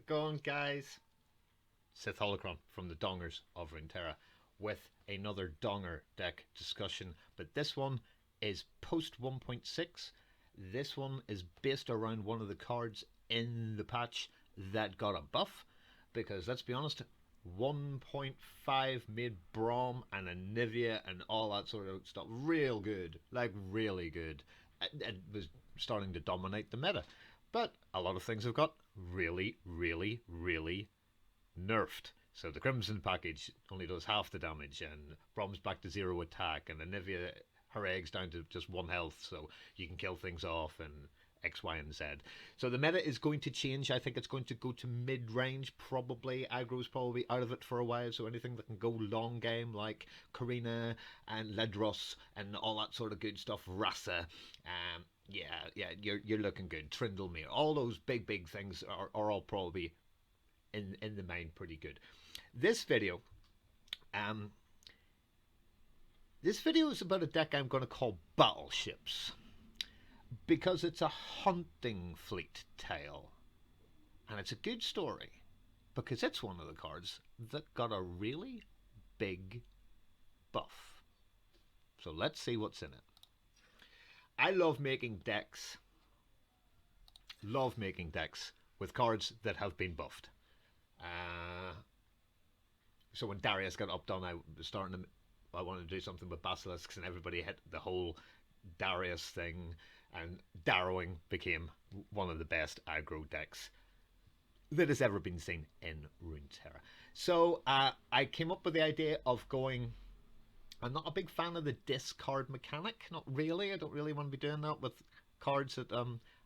going, guys? Sith Holocron from the Dongers of Runeterra with another Donger deck discussion, but this one is post 1.6. This one is based around one of the cards in the patch that got a buff, because let's be honest, 1.5 made Braum and Anivia and all that sort of stuff real good, like really good. It was starting to dominate the meta. But a lot of things have got really, really, really nerfed. So the Crimson package only does half the damage, and Brom's back to 0 attack, and Anivia, her egg's down to just 1 health, so you can kill things off, and X, Y, and Z. So the meta is going to change. I think it's going to go to mid-range, probably. Aggro's probably out of it for a while, so anything that can go long game, like Karina and Ledros and all that sort of good stuff, Rasa, yeah, you're looking good. Trindlemere, all those big things are all probably in the main pretty good. This video is about a deck I'm going to call Battleships, because it's a hunting fleet tale, and it's a good story because it's one of the cards that got a really big buff. So let's see what's in it. I love making decks with cards that have been buffed. So when Darius got updone, I wanted to do something with Basilisks, and everybody hit the whole Darius thing, and Darrowing became one of the best aggro decks that has ever been seen in Runeterra. So I came up with the idea of going... I'm not a big fan of the discard mechanic, not really. I don't really want to be doing that with cards that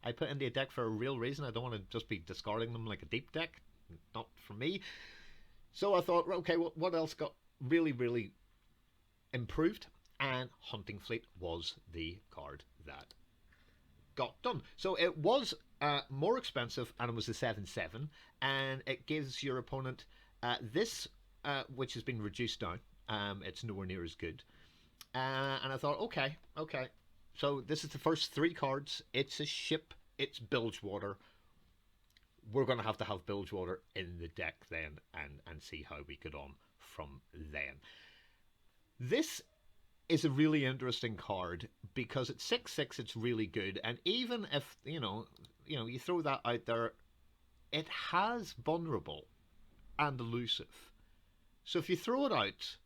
I put into a deck for a real reason. I don't want to just be discarding them like a deep deck. Not for me. So I thought, okay, what else got really improved? And Hunting Fleet was the card that got done. So it was more expensive, and it was a 7/7, and it gives your opponent this, which has been reduced down. It's nowhere near as good. And I thought, okay. So this is the first 3 cards. It's a ship. It's Bilgewater. We're going to have Bilgewater in the deck then, and see how we get on from then. This is a really interesting card because it's 6/6. It's really good, and even if you throw that out there, it has vulnerable and elusive. So if you throw it out,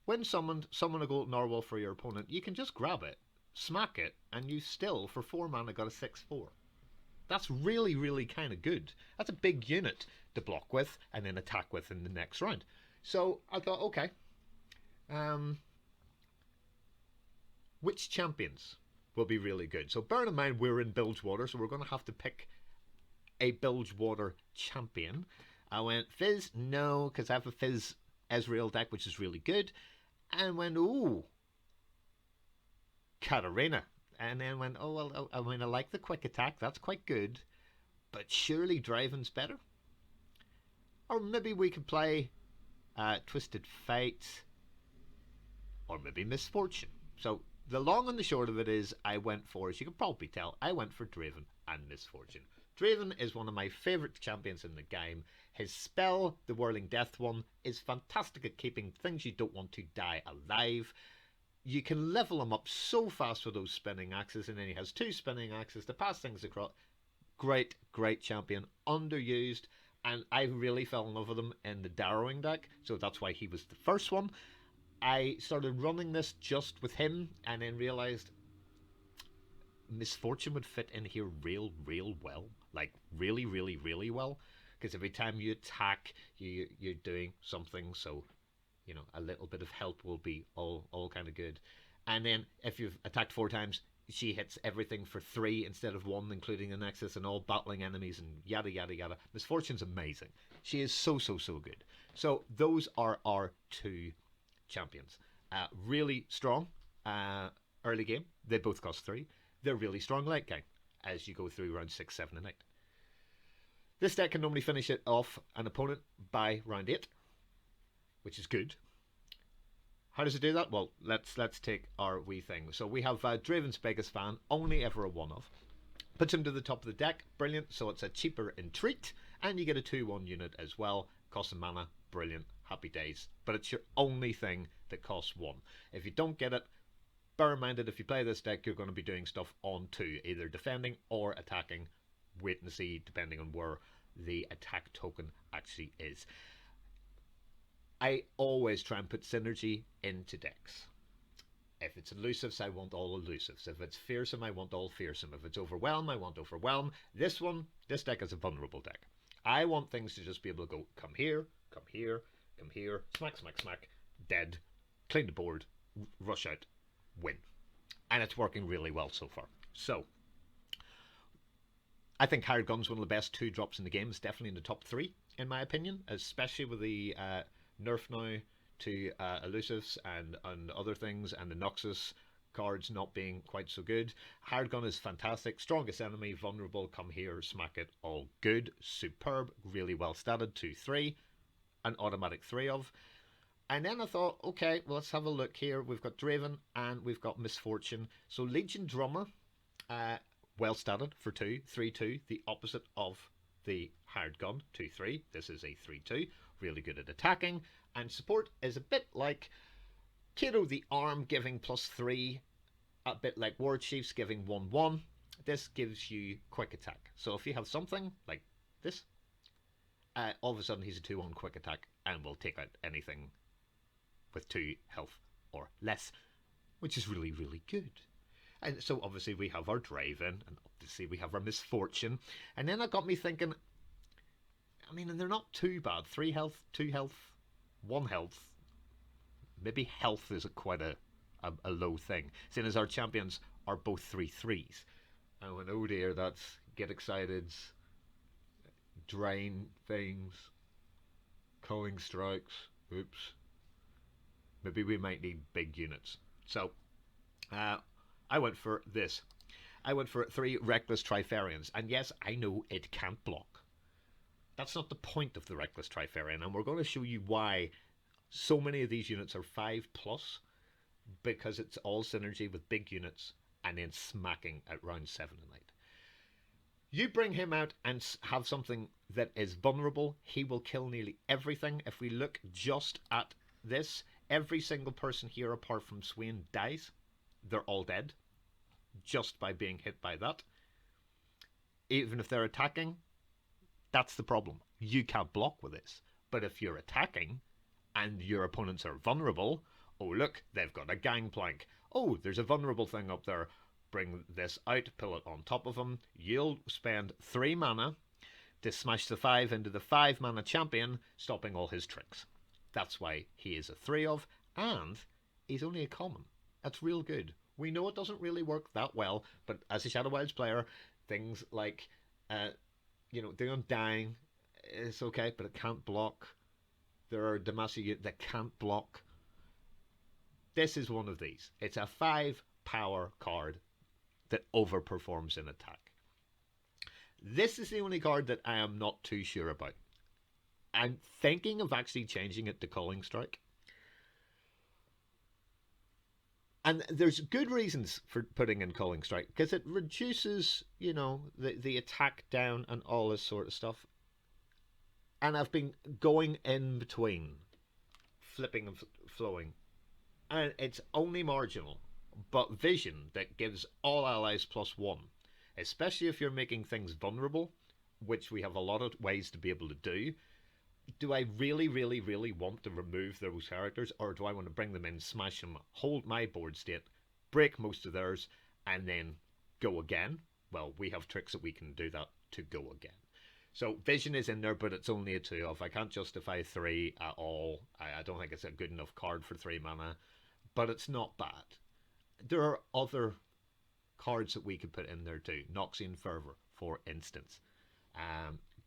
when summon a Golden Narwhal for your opponent, you can just grab it, smack it, and you still, for 4 mana, got a 6/4. That's really kind of good. That's a big unit to block with and then attack with in the next round. So I thought, okay, which champions will be really good? So bear in mind we're in Bilgewater, so we're going to have to pick a Bilgewater champion. I went Fizz, no, because I have a Fizz Ezreal deck, which is really good. And went, ooh, Katarina. And then went, oh, well, I mean, I like the quick attack. That's quite good. But surely Draven's better? Or maybe we could play Twisted Fate. Or maybe Misfortune. So the long and the short of it is, I went for, as you can probably tell, I went for Draven and Misfortune. Draven is one of my favourite champions in the game. His spell, the Whirling Death one, is fantastic at keeping things you don't want to die alive. You can level him up so fast with those spinning axes, and then he has 2 spinning axes to pass things across. Great champion, underused, and I really fell in love with him in the Darrowing deck, so that's why he was the first one. I started running this just with him, and then realised Misfortune would fit in here real well, like really well, because every time you attack, you're doing something, so a little bit of help will be all kind of good. And then if you've attacked 4 times, she hits everything for 3 instead of 1, including the Nexus and all battling enemies and yada. Misfortune's amazing. She is so good. So those are our 2 champions. Really strong early game. They both cost 3. They're really strong late game as you go through round 6, 7, and 8. This deck can normally finish it off an opponent by round 8, which is good. How does it do that? Well, let's take our wee thing. So we have Draven's biggest fan, only ever a 1-of. Puts him to the top of the deck, brilliant. So it's a cheaper entreat, And you get a 2/1 unit as well. Costs a mana. Brilliant. Happy days. But it's your only thing that costs 1. If you don't get it, bear in mind that if you play this deck, you're going to be doing stuff on 2, either defending or attacking. Wait and see, depending on where the attack token actually is. I always try and put synergy into decks. If it's elusives, I want all elusives. If it's fearsome, I want all fearsome. If it's overwhelm, I want overwhelm. This deck is a vulnerable deck. I want things to just be able to go, come here, come here, come here, smack, smack, smack, dead, clean the board, rush out, win. And it's working really well so far. So, I think Hired Gun's one of the best 2-drops in the game. It's definitely in the top 3, in my opinion, especially with the nerf now to elusives and other things, and the Noxus cards not being quite so good. Hired Gun is fantastic. Strongest enemy, vulnerable, come here, smack it, all good. Superb, really well statted, 2/3, an automatic 3 of. And then I thought, okay, well, let's have a look here. We've got Draven and we've got Misfortune. So Legion Drummer, well statted for 2, 3/2, the opposite of the Hired Gun, 2/3. This is a 3/2, really good at attacking. And support is a bit like Kato the Arm, giving +3, a bit like War Chiefs, giving 1/1. This gives you quick attack. So if you have something like this, all of a sudden he's a 2/1 quick attack and will take out anything with 2 health or less, which is really, really good. And so obviously we have our Draven, and obviously we have our Misfortune. And then that got me thinking, I mean, and they're not too bad. 3 health, 2 health, 1 health. Maybe health is quite a low thing, seeing as our champions are both 3/3s. And when, oh dear, that's get excited, drain things, culling strikes, oops. Maybe we might need big units. So, I went for this. I went for 3 Reckless Trifarians. And yes, I know it can't block. That's not the point of the Reckless Trifarian. And we're going to show you why so many of these units are 5+, because it's all synergy with big units and then smacking at round 7 and 8. You bring him out and have something that is vulnerable, he will kill nearly everything. If we look just at this, every single person here apart from Swain dies. They're all dead just by being hit by that. Even if they're attacking, that's the problem. You can't block with this. But if you're attacking and your opponents are vulnerable, oh look, they've got a gangplank. Oh, there's a vulnerable thing up there. Bring this out, pull it on top of him. You'll spend 3 mana to smash the 5 into the 5 mana champion, stopping all his tricks. That's why he is a 3 of, and he's only a common. That's real good. We know it doesn't really work that well, but as a Shadow Wilds player, things like, the Undying is okay, but it can't block. There are Demacia that can't block. This is one of these. It's a 5 power card that overperforms in attack. This is the only card that I am not too sure about. I'm thinking of actually changing it to Culling Strike. And there's good reasons for putting in Culling Strike, because it reduces, the attack down and all this sort of stuff. And I've been going in between, flipping and flowing. And it's only marginal. But Vision that gives all allies +1, especially if you're making things vulnerable, which we have a lot of ways to be able to do. Do I really, really, really want to remove those characters, or do I want to bring them in, smash them, hold my board state, break most of theirs, and then go again? Well, we have tricks that we can do that to go again. So Vision is in there, but it's only a 2 of. I can't justify 3 at all. I don't think it's a good enough card for 3 mana, but it's not bad. There are other cards that we could put in there too. Noxian Fervor, for instance,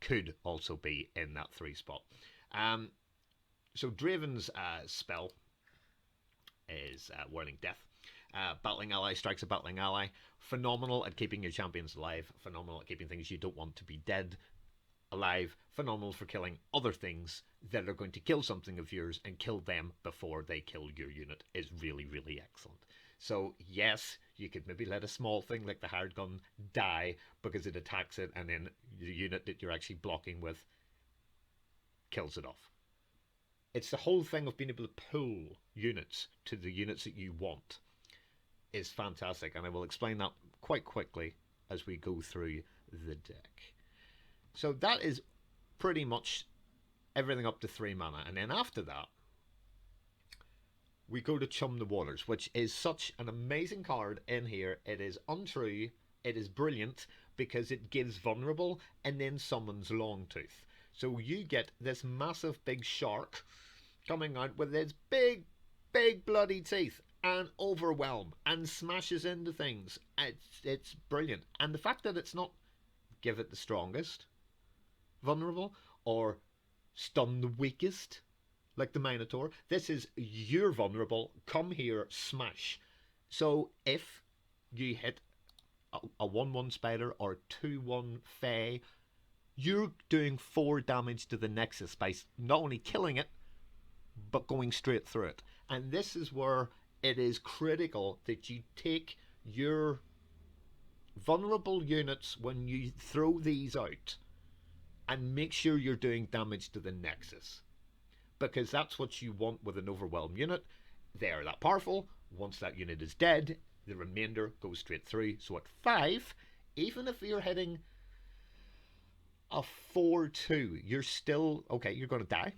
could also be in that 3 spot. So Draven's spell is Whirling Death. Battling Ally strikes a battling ally. Phenomenal at keeping your champions alive. Phenomenal at keeping things you don't want to be dead. alive, phenomenal for killing other things that are going to kill something of yours and kill them before they kill your unit is really, really excellent. So yes, you could maybe let a small thing like the hard gun die because it attacks it, and then the unit that you're actually blocking with kills it off. It's the whole thing of being able to pull units to the units that you want is fantastic, and I will explain that quite quickly as we go through the deck. So that is pretty much everything up to 3 mana, and then after that we go to Chum the Waters, which is such an amazing card in here. It is untrue, it is brilliant because it gives vulnerable and then summons Longtooth. So you get this massive big shark coming out with its big, big bloody teeth and overwhelm and smashes into things. It's brilliant. And the fact that it's not give it the strongest vulnerable or stun the weakest like the Minotaur. This is you're vulnerable, come here, smash. So if you hit a 1-1 spider or a 2-1 fae, you're doing 4 damage to the Nexus by not only killing it but going straight through it. And this is where it is critical that you take your vulnerable units when you throw these out and make sure you're doing damage to the Nexus, because that's what you want with an overwhelmed unit. They are that powerful. Once that unit is dead, the remainder goes straight through. So at 5, even if you're hitting a 4-2, you're still okay, you're going to die,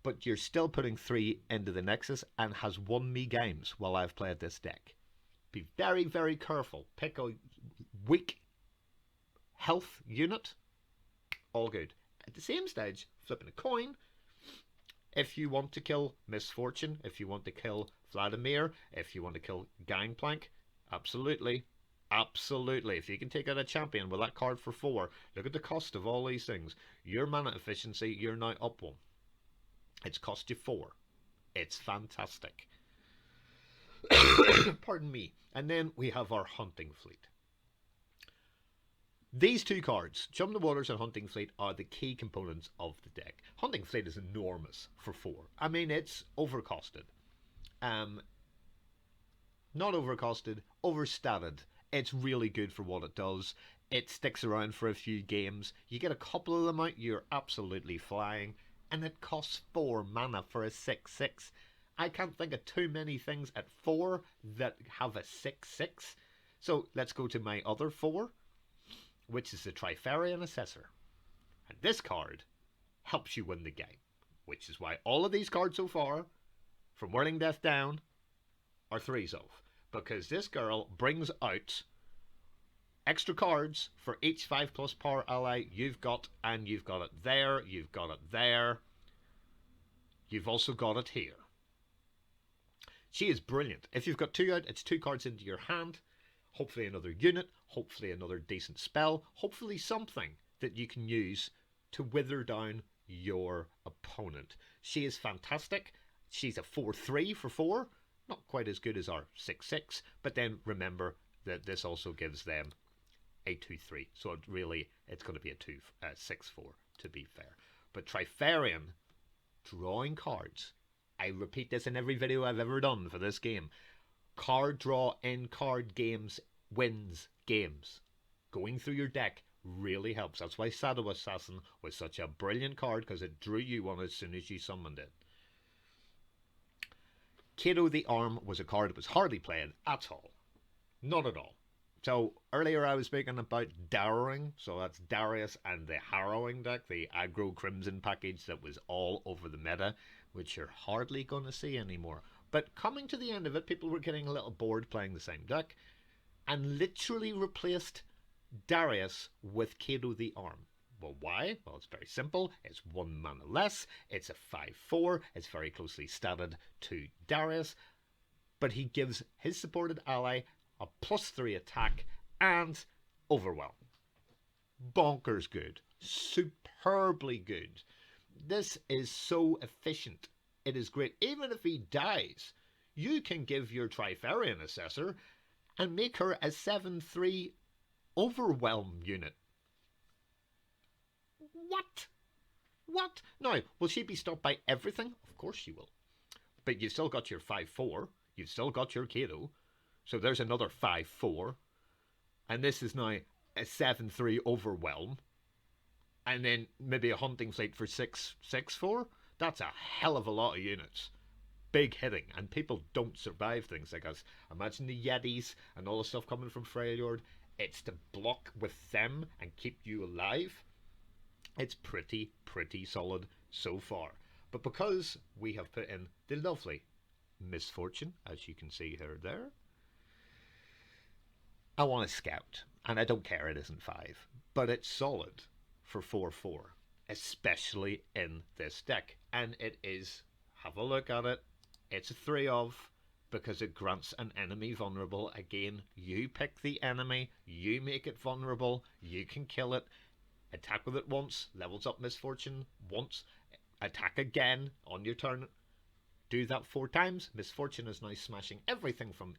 but you're still putting 3 into the Nexus and has won me games while I've played this deck. Be very, very careful. Pick a weak health unit. All good. At the same stage, flipping a coin. If you want to kill Misfortune, if you want to kill Vladimir, if you want to kill Gangplank, absolutely. Absolutely. If you can take out a champion with that card for 4, look at the cost of all these things. Your mana efficiency, you're now up 1. It's cost you 4. It's fantastic. Pardon me. And then we have our Hunting Fleet. These 2 cards, Chum the Waters and Hunting Fleet, are the key components of the deck. Hunting Fleet is enormous for 4. I mean, it's overcosted. Not overcosted, overstated. It's really good for what it does. It sticks around for a few games. You get a couple of them out, you're absolutely flying. And it costs 4 mana for a 6-6. I can't think of too many things at 4 that have a 6-6. So let's go to my other 4, which is the Trifarian Assessor. And this card helps you win the game, which is why all of these cards so far, from Whirling Death down, are 3s of. Because this girl brings out extra cards for each 5+ power ally you've got, and you've got it there, you've got it there, you've also got it here. She is brilliant. If you've got 2 out, it's 2 cards into your hand, hopefully another unit, hopefully another decent spell, hopefully something that you can use to wither down your opponent. She is fantastic. She's a 4-3 for 4, not quite as good as our 6-6, but then remember that this also gives them a 2-3, so it's going to be a 6-4 to be fair. But Trifarian, drawing cards, I repeat this in every video I've ever done for this game, card draw in card games wins games. Going through your deck really helps. That's why Shadow Assassin was such a brilliant card, because it drew you one as soon as you summoned it. Kato the Arm was a card that was hardly played at all. Not at all. So earlier I was speaking about Dowering, so that's Darius and the Harrowing deck, the aggro Crimson package that was all over the meta, which you're hardly going to see anymore. But coming to the end of it, people were getting a little bored playing the same deck, and literally replaced Darius with Kato the Arm. Well, why? Well, it's very simple. It's 1 mana less. It's a 5-4. It's very closely statted to Darius. But he gives his supported ally a +3 attack and overwhelm. Bonkers good. Superbly good. This is so efficient. It is great. Even if he dies, you can give your Trifarian Assessor and make her a 7-3 overwhelm unit. What? What? Now, will she be stopped by everything? Of course she will. But you've still got your 5-4. You've still got your Kato. So there's another 5-4. And this is now a 7-3 overwhelm. And then maybe a hunting fleet for 6-4. That's a hell of a lot of units. Big hitting. And people don't survive things like us. Imagine the Yetis and all the stuff coming from Freljord. It's to block with them and keep you alive. It's pretty solid so far. But because we have put in the lovely Misfortune, as you can see her there, I want to scout. And I don't care it isn't 5. But it's solid for 4-4. Especially in this deck. And it is, have a look at it, it's a 3 of, because it grants an enemy vulnerable. Again, you pick the enemy, you make it vulnerable, you can kill it. Attack with it once, levels up Misfortune once, attack again on your turn. Do that 4 times. Misfortune is now smashing everything from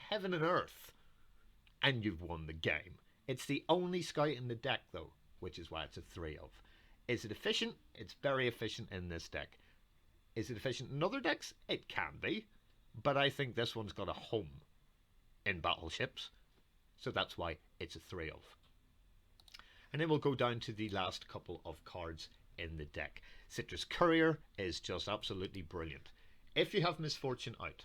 heaven and earth. And you've won the game. It's the only scout in the deck though, which is why it's a 3 of. Is it efficient? It's very efficient in this deck. Is it efficient in other decks? It can be. But I think this one's got a home in Battleships. So that's why it's a 3 of. And then we'll go down to the last couple of cards in the deck. Citrus Courier is just absolutely brilliant. If you have Misfortune out,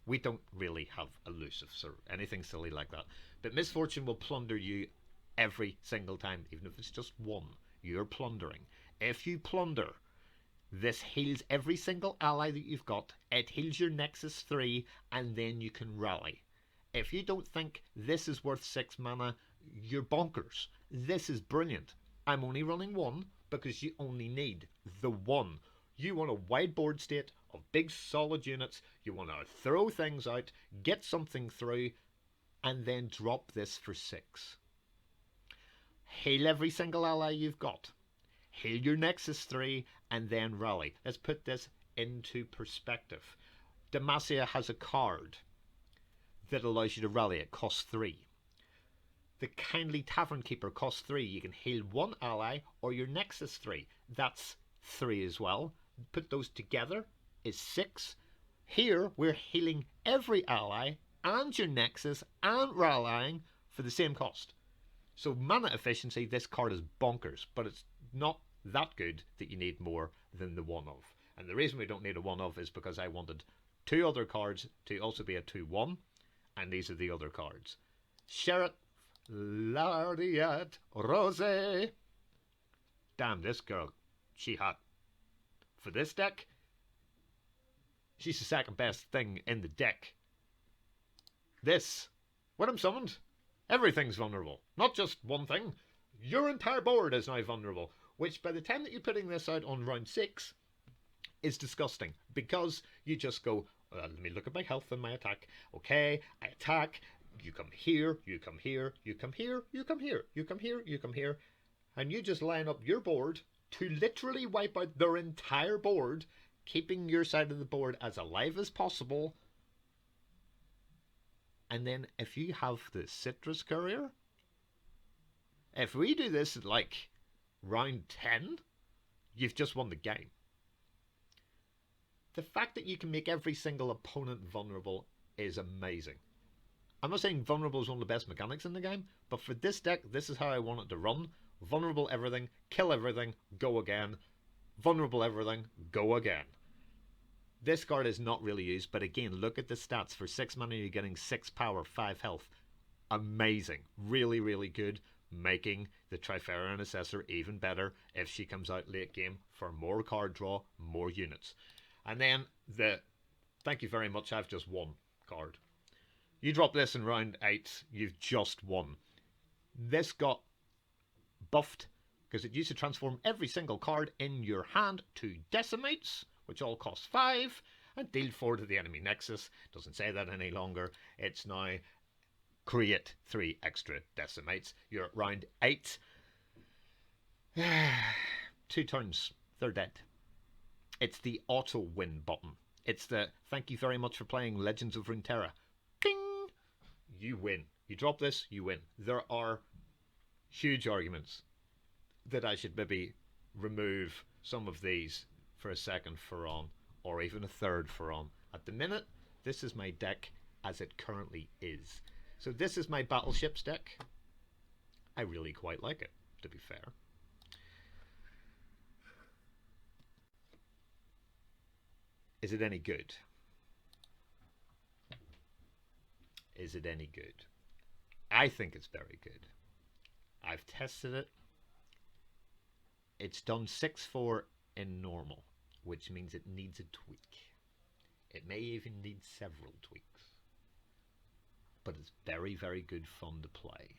we don't really have elusives or anything silly like that. But Misfortune will plunder you every single time, even if it's just one. You're plundering. If you plunder, this heals every single ally that you've got. It heals your Nexus 3, and then you can rally. If you don't think this is worth 6 mana, you're bonkers. This is brilliant. I'm only running 1 because you only need the 1. You want a wide board state of big solid units. You want to throw things out, get something through, and then drop this for 6. Heal every single ally you've got. Heal your Nexus 3 and then rally. Let's put this into perspective. Demacia has a card that allows you to rally. It costs 3. The Kindly Tavern Keeper costs 3. You can heal 1 ally or your Nexus 3. That's 3 as well. Put those together is 6. Here we're healing every ally and your Nexus and rallying for the same cost. So mana efficiency, this card is bonkers, but it's not that good that you need more than the 1 of. And the reason we don't need a 1 of is because I wanted 2 other cards to also be a 2-1, and these are the other cards. Sheriff Lardiat Rose. Damn, this girl, she hot. For this deck, she's the second best thing in the deck. This, when I'm summoned, everything's vulnerable. Not just one thing. Your entire board is now vulnerable. Which by the time that you're putting this out on round 6 is disgusting. Because you just go, let me look at my health and my attack. Okay, I attack. You come here, you come here, you come here, you come here, you come here, you come here. And you just line up your board to literally wipe out their entire board, keeping your side of the board as alive as possible. And then if you have the Citrus Courier, if we do this at like round 10, you've just won the game. The fact that you can make every single opponent vulnerable is amazing. I'm not saying vulnerable is one of the best mechanics in the game, but for this deck, this is how I want it to run. Vulnerable everything, kill everything, go again. Vulnerable everything, go again. This card is not really used, but again, look at the stats. For 6 mana, you're getting 6 power, 5 health. Amazing. Really, really good. Making the Trifarian Assessor even better if she comes out late game for more card draw, more units. And then the thank you very much, I've just won card. You drop this in round 8, you've just won. This got buffed because it used to transform every single card in your hand to decimates, which all cost 5, and deal 4 to the enemy Nexus. Doesn't say that any longer. It's now create 3 extra decimates. You're at round 8. 2 turns, they're dead. It's the auto win button. It's the thank you very much for playing Legends of Runeterra. Ding! You win. You drop this, you win. There are huge arguments that I should maybe remove some of these for a second Furon or even a third Furon. At the minute, this is my deck as it currently is. So this is my Battleships deck. I really quite like it, to be fair. Is it any good? Is it any good? I think it's very good. I've tested it. It's done 6-4 in normal, which means it needs a tweak. It may even need several tweaks. But it's very, very good fun to play.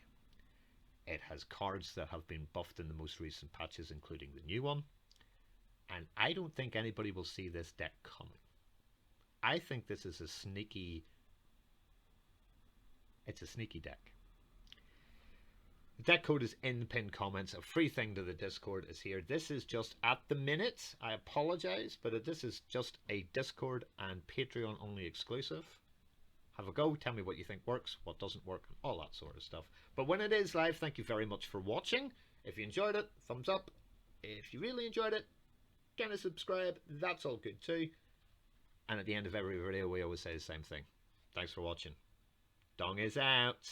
It has cards that have been buffed in the most recent patches, including the new one. And I don't think anybody will see this deck coming. I think this is a sneaky... It's a sneaky deck. The deck code is in the pinned comments. A free thing to the Discord is here. This is just at the minute. I apologize, but this is just a Discord and Patreon only exclusive. Have a go. Tell me what you think works, what doesn't work, all that sort of stuff. But when it is live, thank you very much for watching. If you enjoyed it, thumbs up. If you really enjoyed it, kind of subscribe. That's all good too. And at the end of every video, we always say the same thing. Thanks for watching. Dong is out.